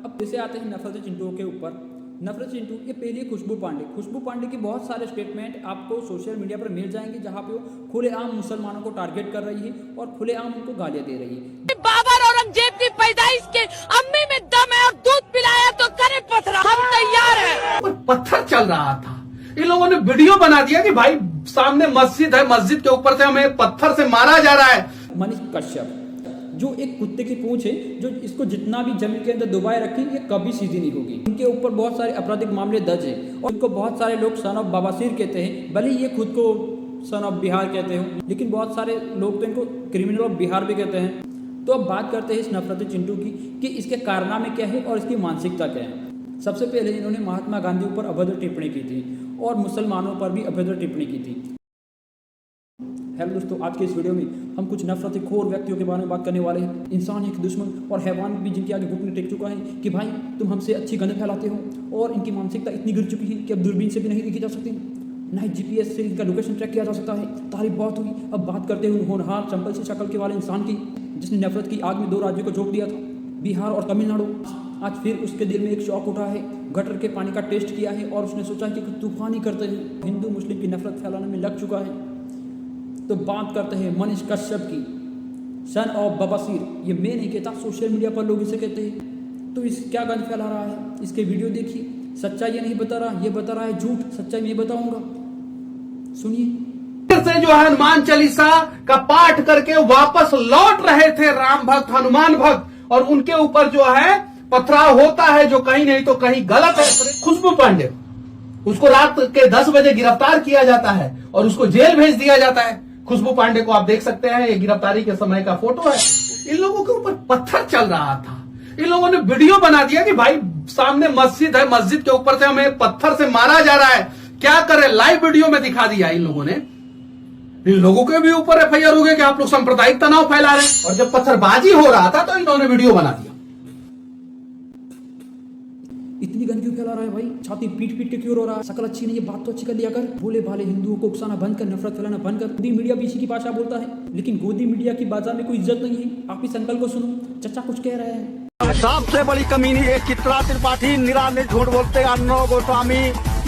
अब जैसे आते हैं नफरत चिंटू के ऊपर। नफरत चिंटू ये पहले खुशबू पांडे की बहुत सारे स्टेटमेंट आपको सोशल मीडिया पर मिल जाएंगे जहां पे वो खुलेआम मुसलमानों को टारगेट कर रही है और खुलेआम उनको गालियां दे रही है। बाबर औरंगजेब की पैदाइश के अम्मी में दम है और दूध पिलाया तो करे पत्थर, हम तैयार हैं। पत्थर चल रहा था, इन लोगों ने वीडियो बना दिया कि भाई सामने मस्जिद है, मस्जिद के ऊपर से हमें पत्थर से मारा जा रहा है। मनीष कश्यप जो एक कुत्ते की पूंछ है, जो इसको जितना भी जमीन के अंदर दबाए रखी, ये कभी सीधी नहीं होगी। इनके ऊपर बहुत सारे आपराधिक मामले दर्ज है और इनको बहुत सारे लोग सन ऑफ बवासीर कहते हैं। भले ये खुद को सन ऑफ बिहार कहते हो, लेकिन बहुत सारे लोग तो इनको क्रिमिनल ऑफ बिहार भी कहते हैं। तो अब बात करते हैं इस नफरत चिंटू की कि इसके कारनामे क्या है और इसकी मानसिकता क्या है। सबसे पहले इन्होंने महात्मा गांधी ऊपर अभद्र टिप्पणी की थी और मुसलमानों पर भी अभद्र टिप्पणी की थी। हेलो दोस्तों, आज के इस वीडियो में हम कुछ नफरतखोर व्यक्तियों के बारे में बात करने वाले हैं। इंसान एक दुश्मन और हैवान भी जिनके आगे घुटने टेक चुका है कि भाई तुम हमसे अच्छी गंध फैलाते हो, और इनकी मानसिकता इतनी गिर चुकी है कि अब दूरबीन से भी नहीं देखी जा सकती, ना ही जीपीएस से इनका लोकेशन ट्रैक किया जा सकता है। तारीफ बहुत हुई। अब बात करते हैं होनहार चंपल सी शक्ल के वाले इंसान की, जिसने नफरत की आग में 2 राज्यों को झोंक दिया था, बिहार और तमिलनाडु। आज फिर उसके दिल में एक शौक उठा है, गटर के पानी का टेस्ट किया है और उसने सोचा कि कुछ तूफानी करते हैं। हिंदू मुस्लिम की नफरत फैलाने में लग चुका है। तो बात करते हैं मनीष कश्यप की, सन ऑफ बवासीर। ये मैं नहीं कहता, सोशल मीडिया पर लोग इसे कहते हैं। तो इस क्या गंद फैला रहा है, इसके वीडियो देखिए। सच्चाई ये नहीं बता रहा, ये बता रहा है झूठ। सच्चाई मैं बताऊंगा, सुनिए। से जो है हनुमान चालीसा का पाठ करके वापस लौट रहे थे राम भक्त, हनुमान भक्त, और उनके ऊपर जो है पथराव होता है जो कहीं नहीं तो कहीं गलत है। खुशबू पांडे, उसको रात के 10 बजे गिरफ्तार किया जाता है और उसको जेल भेज दिया जाता है। खुशबू पांडे को आप देख सकते हैं, ये गिरफ्तारी के समय का फोटो है। इन लोगों के ऊपर पत्थर चल रहा था, इन लोगों ने वीडियो बना दिया कि भाई सामने मस्जिद है, मस्जिद के ऊपर से हमें पत्थर से मारा जा रहा है। क्या करे, लाइव वीडियो में दिखा दिया इन लोगों ने। इन लोगों के भी ऊपर एफआईआर हो गया कि आप लोग सांप्रदायिक तनाव फैला रहे हैं। और जब पत्थरबाजी हो रहा था तो इन्होंने वीडियो बना दिया। इतनी गंद क्यों फैला रहा है भाई? छाती पीट पीट के क्यों रो रहा है? शकल अच्छी नहीं है, बात तो अच्छी कर लिया कर। भोले भाले हिंदुओं को उकसाना बंद कर, नफरत फैलाना बंद कर। गोदी मीडिया भी इसी की भाषा बोलता है, लेकिन गोदी मीडिया की बाजार में कोई इज्जत नहीं है। आप इस अंकल को सुनो, चचा कुछ कह रहे हैं। सबसे बड़ी कमीनी है चित्रा त्रिपाठी, निराले झूठ बोलते, अन्नो गोस्वामी,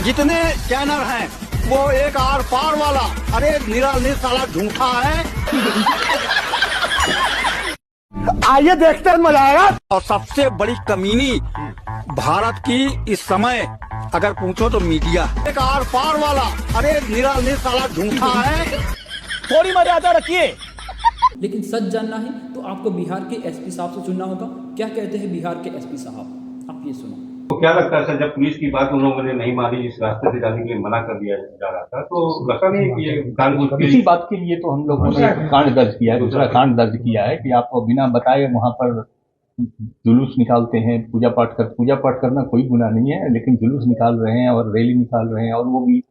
जितने चैनल हैं वो एक आर पार वाला। अरे निराले साला झूठा है। आइए देखते हैं, मजा आएगा। और सबसे बड़ी कमीनी भारत की इस समय अगर पूछो तो मीडिया, एक आर पार वाला। अरे निराले साला झूठा है। थोड़ी मर्यादा रखिए। लेकिन सच जानना है तो आपको बिहार के एसपी साहब से सुनना होगा। क्या कहते हैं बिहार के एसपी साहब, आप ये सुनो। तो क्या लगता है सर, जब पुलिस की बात उन लोगों ने नहीं मानी, इस रास्ते से जाने के लिए मना कर दिया जा रहा था, तो लगता नहीं कि ये जानबूझ के इसी बात के लिए तो हम लोगों ने कांड दर्ज किया है, दूसरा कांड दर्ज किया है कि आप बिना बताए वहां पर जुलूस निकालते हैं, पूजा पाठ करना कोई गुनाह नहीं है, लेकिन जुलूस निकाल रहे हैं और रैली निकाल रहे हैं, और वो भी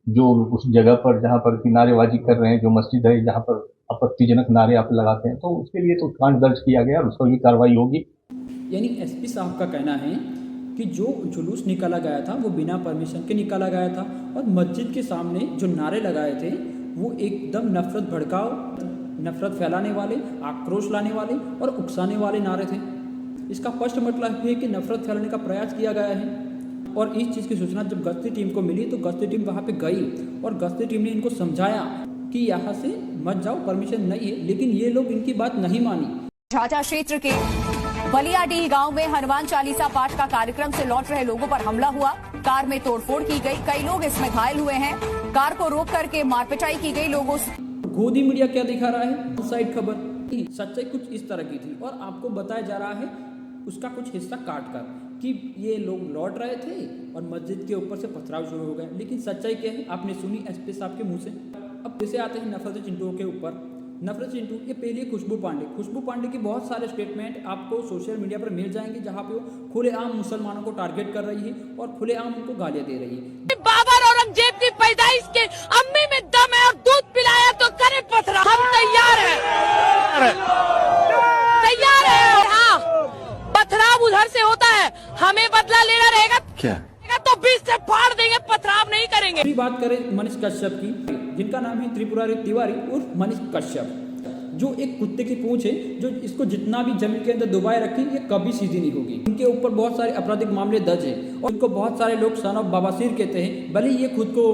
जो उस जगह पर जहां पर कि नारेबाजी कर रहे हैं, जो मस्जिद है जहां पर आपत्तिजनक नारे आप लगाते हैं, तो उसके लिए तो कांड दर्ज किया गया और उसको भी कार्रवाई होगी। यानी एसपी साहब का कहना है कि जो जुलूस निकाला गया था वो बिना परमिशन के निकाला गया था, और मस्जिद के सामने जो नारे लगाए थे वो एकदम नफरत भड़काओ, नफरत फैलाने वाले, आक्रोश लाने वाले और उकसाने वाले नारे थे। इसका स्पष्ट मतलब है कि नफरत फैलाने का प्रयास किया गया है। और इस चीज़ की सूचना जब गश्ती टीम को मिली तो गश्ती टीम वहाँ पे गई और गश्ती टीम ने इनको समझाया कि यहाँ से मत जाओ, परमिशन नहीं है, लेकिन ये लोग इनकी बात नहीं मानी। झाझा क्षेत्र के बलियाडीह गांव में हनुमान चालीसा पाठ का कार्यक्रम से लौट रहे लोगों पर हमला हुआ। कार में तोड़फोड़ की गई, कई लोग इसमें घायल हुए हैं। कार को रोक करके मारपिटाई की गई लोगों से। गोदी मीडिया क्या दिखा रहा है? साइड खबर, सच्चाई कुछ इस तरह की थी और आपको बताया जा रहा है उसका कुछ हिस्सा काट कर कि ये लोग लौट रहे थे और मस्जिद के ऊपर से पथराव शुरू हो गए। लेकिन सच्चाई क्या है आपने सुनी एसपी साहब के मुंह से। अब जैसे आते हैं नफरत चिंटू के ऊपर। नफरत चिंटू ये पहले खुशबू पांडे की बहुत सारे स्टेटमेंट आपको सोशल मीडिया पर मिल जाएंगे जहां पे वो खुलेआम मुसलमानों को टारगेट कर रही है और खुलेआम उनको गालियां दे रही है। बाबर औरंगजेब की पैदाइश के अम्मी में दम है और दूध पिलाया तो करे पत्थर, हम तैयार हैं। तैयार है। हाँ, पथराव उधर से होता है, हमें बदला लेना रहेगा क्या तो बीच से फाड़ देंगे, पथराव नहीं करेंगे। बात करें मनीष कश्यप की, जिनका नाम है त्रिपुरारी तिवारी उर्फ मनीष कश्यप। जो एक कुत्ते की पूंछ है, जो इसको जितना भी जमीन के अंदर दबाए रखी, ये कभी सीधी नहीं होगी। इनके ऊपर बहुत सारे आपराधिक मामले दर्ज है और इनको बहुत सारे लोग सन ऑफ बवासीर कहते हैं, भले ये खुद को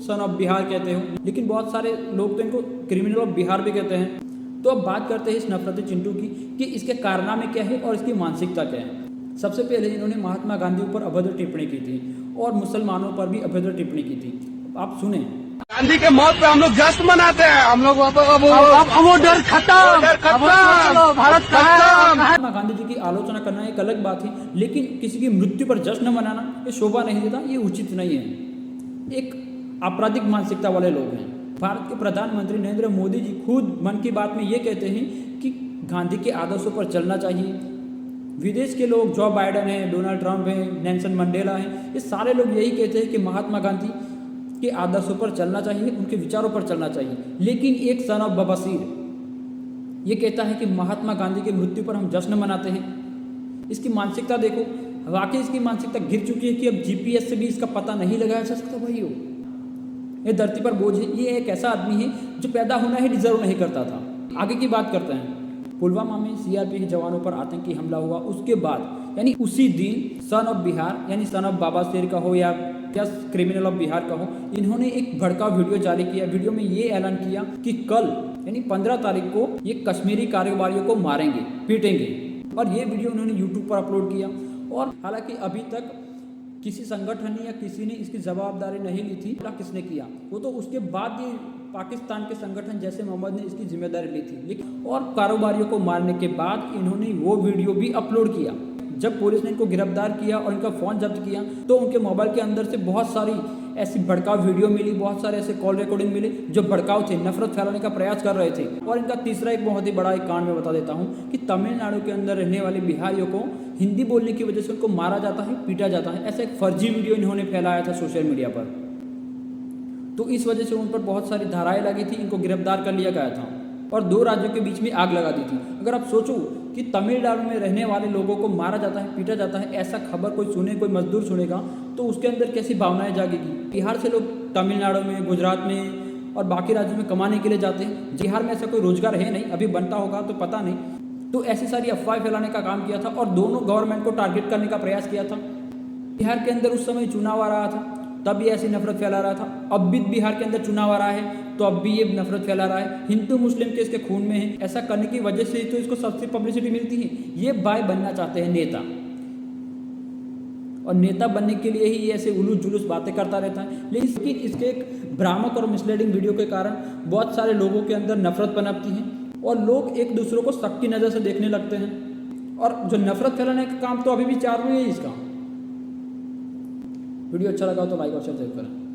सन ऑफ बिहार कहते हो, लेकिन बहुत सारे लोग तो इनको क्रिमिनल ऑफ बिहार भी कहते हैं। तो अब बात करते हैं इस नफरती चिंटू की कि इसके कारनामे क्या है और इसकी मानसिकता क्या है। सबसे पहले इन्होंने महात्मा गांधी पर अभद्र टिप्पणी की थी और मुसलमानों पर भी अभद्र टिप्पणी की थी। आप सुने। गांधी के मौत पे हम लोग जश्न मनाते हैं, हम लोग वो डर खत्म, भारत खत्म। महात्मा गांधी जी की आलोचना करना एक अलग बात है, लेकिन किसी की मृत्यु पर जश्न मनाना ये शोभा नहीं देता, ये उचित नहीं है। एक आपराधिक मानसिकता वाले लोग हैं। भारत के प्रधानमंत्री नरेंद्र मोदी जी खुद मन की बात में ये कहते हैं कि गांधी के आदर्शों पर चलना चाहिए। विदेश के लोग जो बाइडेन है, डोनाल्ड ट्रंप है, नेल्सन मंडेला है, ये सारे लोग यही कहते हैं कि महात्मा गांधी के आदर्शों पर चलना चाहिए, उनके विचारों पर चलना चाहिए। लेकिन एक सन ऑफ बवासीर ये कहता है कि महात्मा गांधी की मृत्यु पर हम जश्न मनाते हैं। इसकी मानसिकता देखो, वाकई इसकी मानसिकता गिर चुकी है कि अब जीपीएस से भी इसका पता नहीं लगाया जा सकता। भाई ये धरती पर बोझ है। ये एक ऐसा आदमी है जो पैदा होना ही डिजर्व नहीं करता था। आगे की बात करते हैं। पुलवामा में सीआरपीएफ जवानों पर आतंकी हमला हुआ, उसके बाद यानी उसी दिन सन ऑफ बिहार यानी सन ऑफ बाबासीर का हो या क्रिमिनल ऑफ बिहार का हो, इन्होंने एक भड़काऊ वीडियो जारी किया। वीडियो में ये ऐलान किया कि कल यानी 15 तारीख को ये कश्मीरी कारोबारियों को मारेंगे, पीटेंगे, और ये वीडियो उन्होंने यूट्यूब पर अपलोड किया। और हालांकि अभी तक किसी संगठन ने या किसी ने इसकी जवाबदारी नहीं ली थी, किसने किया वो तो उसके बाद ये पाकिस्तान के संगठन जैसे मोहम्मद ने इसकी जिम्मेदारी ली थी। लेकिन और कारोबारियों को मारने के बाद इन्होंने वो वीडियो भी अपलोड किया। जब पुलिस ने इनको गिरफ्तार किया और इनका फ़ोन जब्त किया तो उनके मोबाइल के अंदर से बहुत सारी ऐसी भड़काऊ वीडियो मिली, बहुत सारे ऐसे कॉल रिकॉर्डिंग मिले जो भड़काऊ थे, नफरत फैलाने का प्रयास कर रहे थे। और इनका तीसरा एक बहुत ही बड़ा एक कांड मैं बता देता हूँ कि तमिलनाडु के अंदर रहने वाले बिहारियों को हिंदी बोलने की वजह से उनको मारा जाता है, पीटा जाता है। ऐसा एक फर्जी वीडियो इन्होंने फैलाया था सोशल मीडिया पर। तो इस वजह से उन पर बहुत सारी धाराएं लगी थी, इनको गिरफ्तार कर लिया गया था और 2 राज्यों के बीच में आग लगा दी थी। अगर आप सोचो कि तमिलनाडु में रहने वाले लोगों को मारा जाता है, पीटा जाता है, ऐसा खबर कोई सुने, कोई मजदूर सुनेगा तो उसके अंदर कैसी भावनाएं जागेगी। बिहार से लोग तमिलनाडु में, गुजरात में और बाकी राज्यों में कमाने के लिए जाते हैं। बिहार में ऐसा कोई रोजगार है नहीं, अभी बनता होगा तो पता नहीं। तो ऐसी सारी अफवाह फैलाने का काम किया था और दोनों गवर्नमेंट को टारगेट करने का प्रयास किया था। बिहार के अंदर उस समय चुनाव आ रहा था, तब भी ऐसी नफरत फैला रहा था। अब भी बिहार के अंदर चुनाव आ रहा है तो अब भी ये नफरत फैला रहा है। हिंदू मुस्लिम के इसके खून में है। ऐसा करने की वजह से तो इसको सबसे पब्लिसिटी मिलती है। ये बाय बनना चाहते हैं नेता, और नेता बनने के लिए ही ये ऐसे उलूस जुलूस बातें करता रहता है। लेकिन इसके एक भ्रामक और मिसलीडिंग वीडियो के कारण बहुत सारे लोगों के अंदर नफरत पनपती है और लोग एक दूसरों को शक की नज़र से देखने लगते हैं। और जो नफरत फैलाने का काम तो अभी भी चालू है इसका। वीडियो अच्छा लगा तो लाइक और शेयर जरूर करें।